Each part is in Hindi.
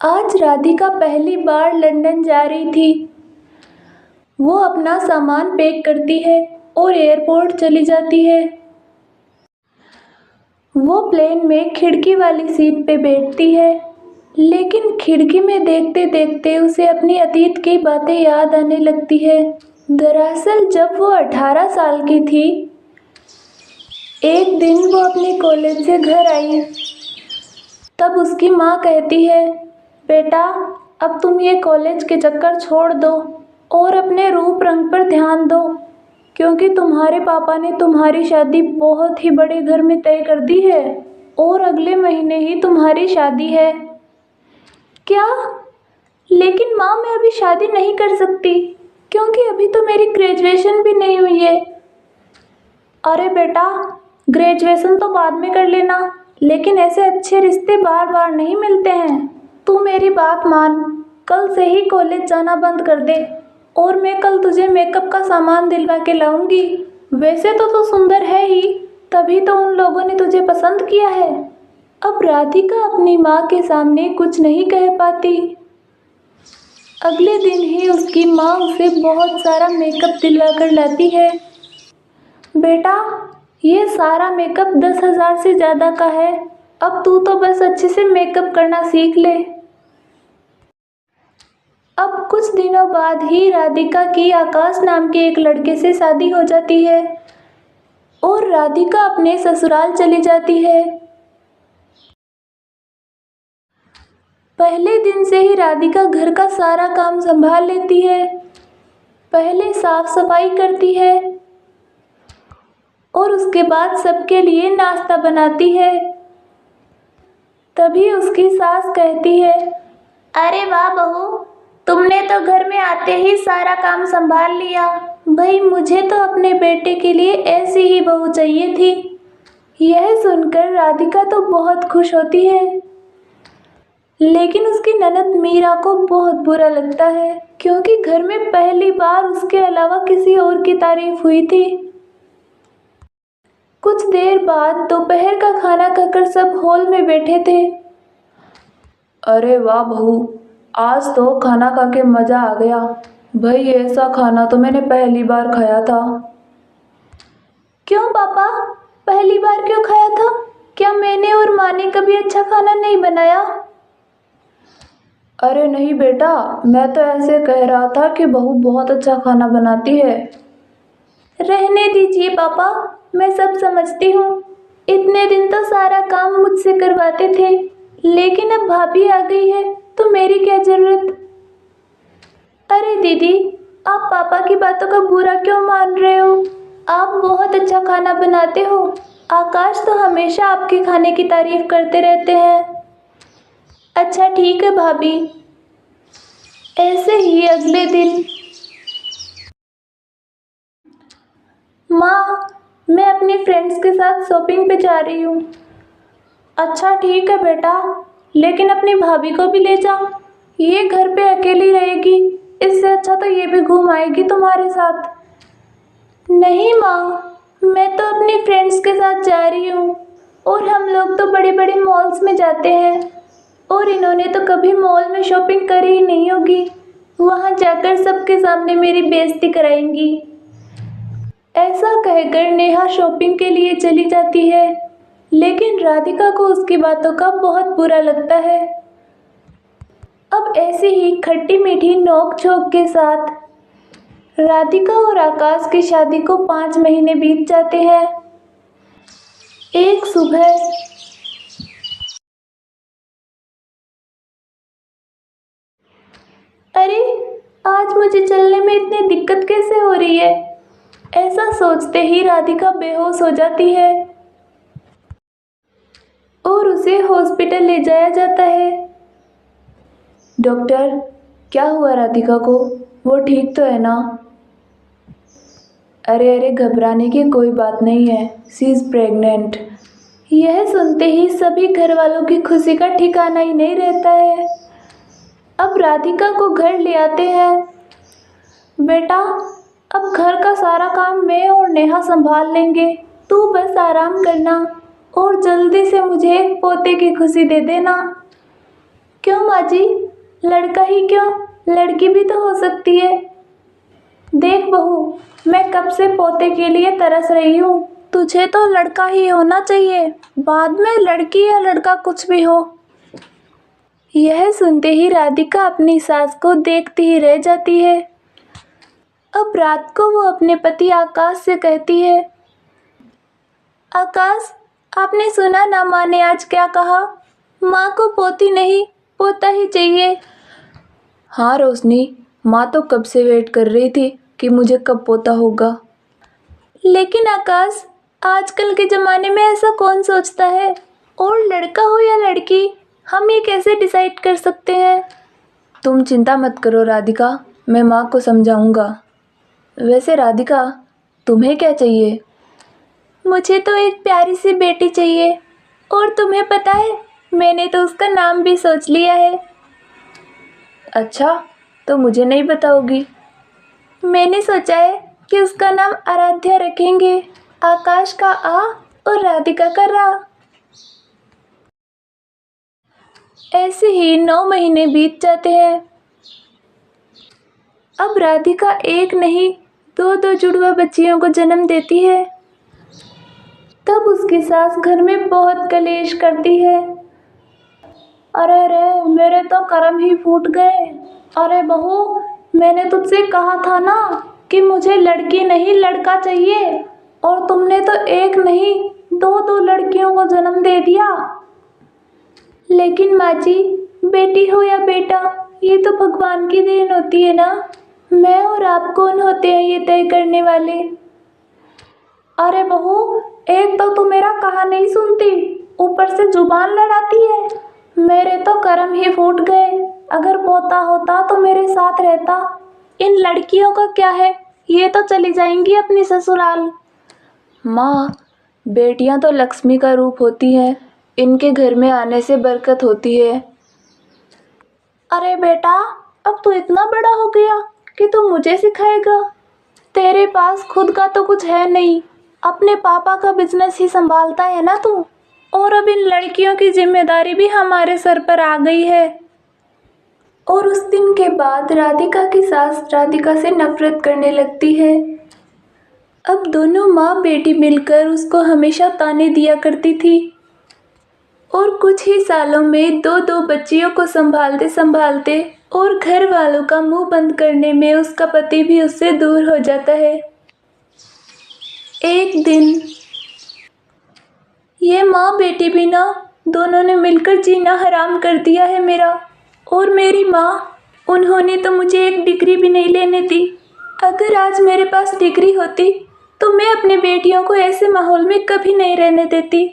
आज राधिका पहली बार लंदन जा रही थी। वो अपना सामान पैक करती है और एयरपोर्ट चली जाती है। वो प्लेन में खिड़की वाली सीट पे बैठती है, लेकिन खिड़की में देखते देखते उसे अपनी अतीत की बातें याद आने लगती है। दरअसल जब वो 18 साल की थी, एक दिन वो अपने कॉलेज से घर आई। तब उसकी माँ कहती है, बेटा अब तुम ये कॉलेज के चक्कर छोड़ दो और अपने रूप रंग पर ध्यान दो, क्योंकि तुम्हारे पापा ने तुम्हारी शादी बहुत ही बड़े घर में तय कर दी है और अगले महीने ही तुम्हारी शादी है। क्या? लेकिन माँ मैं अभी शादी नहीं कर सकती, क्योंकि अभी तो मेरी ग्रेजुएशन भी नहीं हुई है। अरे बेटा, ग्रेजुएशन तो बाद में कर लेना, लेकिन ऐसे अच्छे रिश्ते बार बार नहीं मिलते हैं। तू मेरी बात मान, कल से ही कॉलेज जाना बंद कर दे और मैं कल तुझे मेकअप का सामान दिलवा के लाऊंगी। वैसे तो तू सुंदर है ही, तभी तो उन लोगों ने तुझे पसंद किया है। अब राधिका अपनी माँ के सामने कुछ नहीं कह पाती। अगले दिन ही उसकी माँ उसे बहुत सारा मेकअप दिलवा कर लाती है। बेटा ये सारा मेकअप 10,000 से ज़्यादा का है। अब तू तो बस अच्छे से मेकअप करना सीख ले। अब कुछ दिनों बाद ही राधिका की आकाश नाम के एक लड़के से शादी हो जाती है और राधिका अपने ससुराल चली जाती है। पहले दिन से ही राधिका घर का सारा काम संभाल लेती है। पहले साफ सफाई करती है और उसके बाद सबके लिए नाश्ता बनाती है। तभी उसकी सास कहती है, अरे वाह बहू, तुमने तो घर में आते ही सारा काम संभाल लिया। भाई मुझे तो अपने बेटे के लिए ऐसी ही बहू चाहिए थी। यह सुनकर राधिका तो बहुत खुश होती है, लेकिन उसकी ननद मीरा को बहुत बुरा लगता है, क्योंकि घर में पहली बार उसके अलावा किसी और की तारीफ हुई थी। कुछ देर बाद दोपहर का खाना खाकर सब हॉल में बैठे थे। अरे वाह बहू, आज तो खाना खा के मज़ा आ गया। भाई ऐसा खाना तो मैंने पहली बार खाया था। क्यों पापा, पहली बार क्यों खाया था? क्या मैंने और माँ ने कभी अच्छा खाना नहीं बनाया? अरे नहीं बेटा, मैं तो ऐसे कह रहा था कि बहू बहुत अच्छा खाना बनाती है। रहने दीजिए पापा, मैं सब समझती हूँ। इतने दिन तो सारा काम मुझसे करवाते थे, लेकिन अब भाभी आ गई है तो मेरी क्या जरूरत। अरे दीदी, आप पापा की बातों का बुरा क्यों मान रहे हो? आप बहुत अच्छा खाना बनाते हो। आकाश तो हमेशा आपके खाने की तारीफ करते रहते हैं। अच्छा ठीक है भाभी। ऐसे ही अगले दिन, माँ मैं अपनी फ्रेंड्स के साथ शॉपिंग पे जा रही हूँ। अच्छा ठीक है बेटा, लेकिन अपनी भाभी को भी ले जाओ। ये घर पे अकेली रहेगी, इससे अच्छा तो ये भी घूम आएगी तुम्हारे साथ। नहीं माँ, मैं तो अपनी फ्रेंड्स के साथ जा रही हूँ और हम लोग तो बड़े बड़े मॉल्स में जाते हैं और इन्होंने तो कभी मॉल में शॉपिंग करी ही नहीं होगी। वहाँ जाकर सबके सामने मेरी बेइज्जती कराएंगी। ऐसा कहकर नेहा शॉपिंग के लिए चली जाती है, लेकिन राधिका को उसकी बातों का बहुत बुरा लगता है। अब ऐसे ही खट्टी मीठी नोक झोंक के साथ राधिका और आकाश की शादी को 5 महीने बीत जाते हैं। एक सुबह अरे आज मुझे चलने में इतनी दिक्कत कैसे हो रही है? ऐसा सोचते ही राधिका बेहोश हो जाती है और उसे हॉस्पिटल ले जाया जाता है। डॉक्टर, क्या हुआ राधिका को? वो ठीक तो है ना? अरे घबराने की कोई बात नहीं है, शी इज़ प्रेग्नेंट। यह सुनते ही सभी घर वालों की खुशी का ठिकाना ही नहीं रहता है। अब राधिका को घर ले आते हैं। बेटा अब घर का सारा काम मैं और नेहा संभाल लेंगे, तू बस आराम करना और जल्दी से मुझे एक पोते की खुशी दे देना। क्यों माँ जी, लड़का ही क्यों, लड़की भी तो हो सकती है। देख बहू, मैं कब से पोते के लिए तरस रही हूँ। तुझे तो लड़का ही होना चाहिए, बाद में लड़की या लड़का कुछ भी हो। यह सुनते ही राधिका अपनी सास को देखती ही रह जाती है। अब रात को वो अपने पति आकाश से कहती है, आकाश, आपने सुना ना माँ ने आज क्या कहा? माँ को पोती नहीं, पोता ही चाहिए। हाँ रोशनी, माँ तो कब से वेट कर रही थी कि मुझे कब पोता होगा। लेकिन आकाश, आजकल के ज़माने में ऐसा कौन सोचता है? और लड़का हो या लड़की, हम ये कैसे डिसाइड कर सकते हैं? तुम चिंता मत करो राधिका, मैं माँ को समझाऊंगा। वैसे राधिका, तुम्हें क्या चाहिए? मुझे तो एक प्यारी सी बेटी चाहिए। और तुम्हें पता है, मैंने तो उसका नाम भी सोच लिया है। अच्छा, तो मुझे नहीं बताओगी? मैंने सोचा है कि उसका नाम आराध्या रखेंगे। आकाश का आ और राधिका का रा। ऐसे ही 9 महीने बीत जाते हैं। अब राधिका एक नहीं, दो जुड़वा बच्चियों को जन्म देती है। तब उसकी सास घर में बहुत कलेश करती है। अरे रे, मेरे तो कर्म ही फूट गए। अरे बहू, मैंने तुझसे कहा था ना कि मुझे लड़की नहीं लड़का चाहिए, और तुमने तो एक नहीं, दो लड़कियों को जन्म दे दिया। लेकिन माँ जी, बेटी हो या बेटा, ये तो भगवान की देन होती है ना। मैं और आप कौन होते हैं ये तय करने वाले? अरे बहू, एक तो तू मेरा कहा नहीं सुनती, ऊपर से जुबान लड़ाती है। मेरे तो कर्म ही फूट गए। अगर पोता होता तो मेरे साथ रहता। इन लड़कियों का क्या है, ये तो चली जाएंगी अपनी ससुराल। माँ, बेटियां तो लक्ष्मी का रूप होती हैं, इनके घर में आने से बरकत होती है। अरे बेटा, अब तू इतना बड़ा हो गया कि तू मुझे सिखाएगा? तेरे पास खुद का तो कुछ है नहीं, अपने पापा का बिजनेस ही संभालता है ना तू। और अब इन लड़कियों की जिम्मेदारी भी हमारे सर पर आ गई है। और उस दिन के बाद राधिका की सास राधिका से नफरत करने लगती है। अब दोनों माँ बेटी मिलकर उसको हमेशा ताने दिया करती थी। और कुछ ही सालों में दो बच्चियों को संभालते संभालते और घर वालों का मुंह बंद करने में उसका पति भी उससे दूर हो जाता है। एक दिन ये माँ बेटी भी ना, दोनों ने मिलकर जीना हराम कर दिया है मेरा। और मेरी माँ, उन्होंने तो मुझे एक डिग्री भी नहीं लेने दी। अगर आज मेरे पास डिग्री होती तो मैं अपनी बेटियों को ऐसे माहौल में कभी नहीं रहने देती।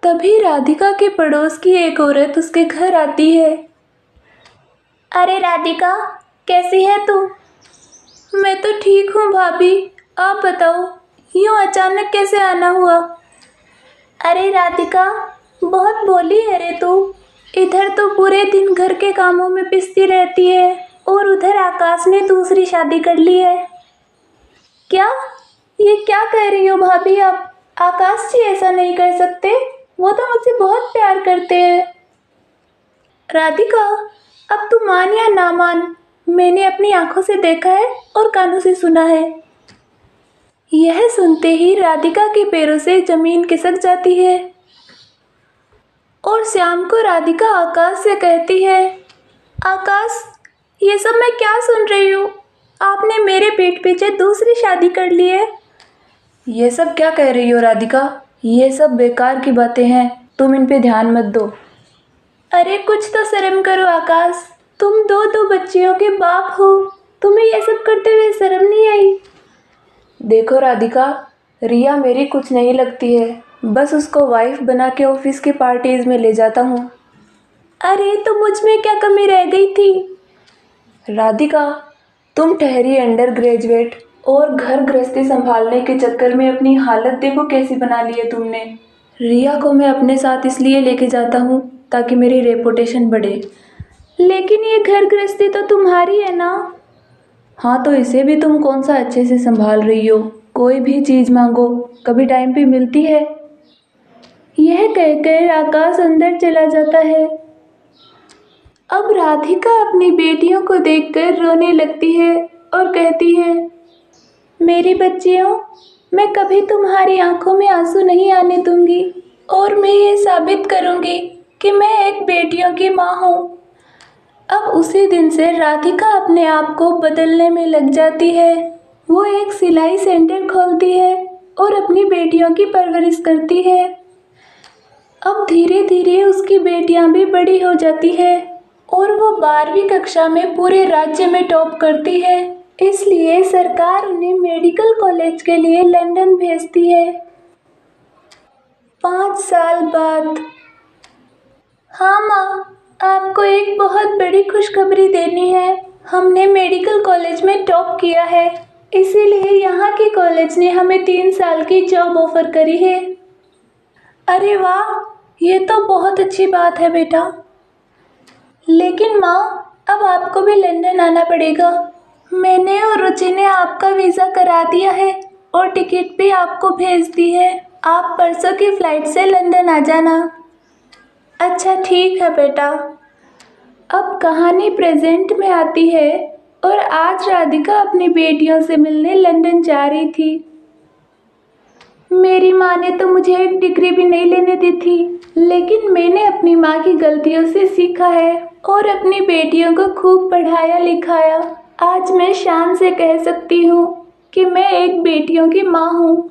तभी राधिका के पड़ोस की एक औरत उसके घर आती है। अरे राधिका, कैसी है तू? मैं तो ठीक हूँ भाभी, आप बताओ, यूँ अचानक कैसे आना हुआ? अरे राधिका, बहुत भोली है रे तू। इधर तो पूरे दिन घर के कामों में पिसती रहती है, और उधर आकाश ने दूसरी शादी कर ली है। क्या? ये क्या कह रही हो भाभी आप? आकाश जी ऐसा नहीं कर सकते, वो तो मुझसे बहुत प्यार करते हैं। राधिका, अब तू मान या ना मान, मैंने अपनी आंखों से देखा है और कानों से सुना है। यह सुनते ही राधिका के पैरों से जमीन खिसक जाती है। और शाम को राधिका आकाश से कहती है, आकाश, ये सब मैं क्या सुन रही हूँ? आपने मेरे पीठ पीछे दूसरी शादी कर ली है। ये सब क्या कह रही हो राधिका? ये सब बेकार की बातें हैं, तुम इन पे ध्यान मत दो। अरे कुछ तो शर्म करो आकाश, तुम दो बच्चियों के बाप हो, तुम्हें ये सब करते हुए शर्म नहीं आई? देखो राधिका, रिया मेरी कुछ नहीं लगती है, बस उसको वाइफ बना के ऑफिस की पार्टीज में ले जाता हूँ। अरे तो मुझ में क्या कमी रह गई थी? राधिका, तुम ठहरी अंडर ग्रेजुएट और घर गृहस्थी संभालने के चक्कर में अपनी हालत देखो कैसी बना ली है तुमने। रिया को मैं अपने साथ इसलिए लेके जाता हूँ ताकि मेरी रेपुटेशन बढ़े। लेकिन ये घर गृहस्थी तो तुम्हारी है ना? हाँ, तो इसे भी तुम कौन सा अच्छे से संभाल रही हो? कोई भी चीज़ मांगो, कभी टाइम पे मिलती है? यह कहकर आकाश अंदर चला जाता है। अब राधिका अपनी बेटियों को देखकर रोने लगती है और कहती है, मेरी बच्चियों, मैं कभी तुम्हारी आंखों में आंसू नहीं आने दूंगी और मैं ये साबित करूंगी कि मैं एक बेटियों की माँ हूँ। अब उसी दिन से राधिका अपने आप को बदलने में लग जाती है। वो एक सिलाई सेंटर खोलती है और अपनी बेटियों की परवरिश करती है। अब धीरे धीरे उसकी बेटियां भी बड़ी हो जाती है और वो 12वीं कक्षा में पूरे राज्य में टॉप करती है। इसलिए सरकार उन्हें मेडिकल कॉलेज के लिए लंदन भेजती है। 5 साल बाद। हाँ माँ, आपको एक बहुत बड़ी खुशखबरी देनी है। हमने मेडिकल कॉलेज में टॉप किया है, इसीलिए यहाँ के कॉलेज ने हमें 3 साल की जॉब ऑफर करी है। अरे वाह, ये तो बहुत अच्छी बात है बेटा। लेकिन माँ, अब आपको भी लंदन आना पड़ेगा। मैंने और रुचि ने आपका वीज़ा करा दिया है और टिकट भी आपको भेज दी है। आप परसों की फ़्लाइट से लंदन आ जाना। अच्छा ठीक है बेटा। अब कहानी प्रेजेंट में आती है और आज राधिका अपनी बेटियों से मिलने लंदन जा रही थी। मेरी माँ ने तो मुझे एक डिग्री भी नहीं लेने दी थी, लेकिन मैंने अपनी माँ की गलतियों से सीखा है और अपनी बेटियों को खूब पढ़ाया लिखाया। आज मैं शान से कह सकती हूँ कि मैं एक बेटियों की माँ हूँ।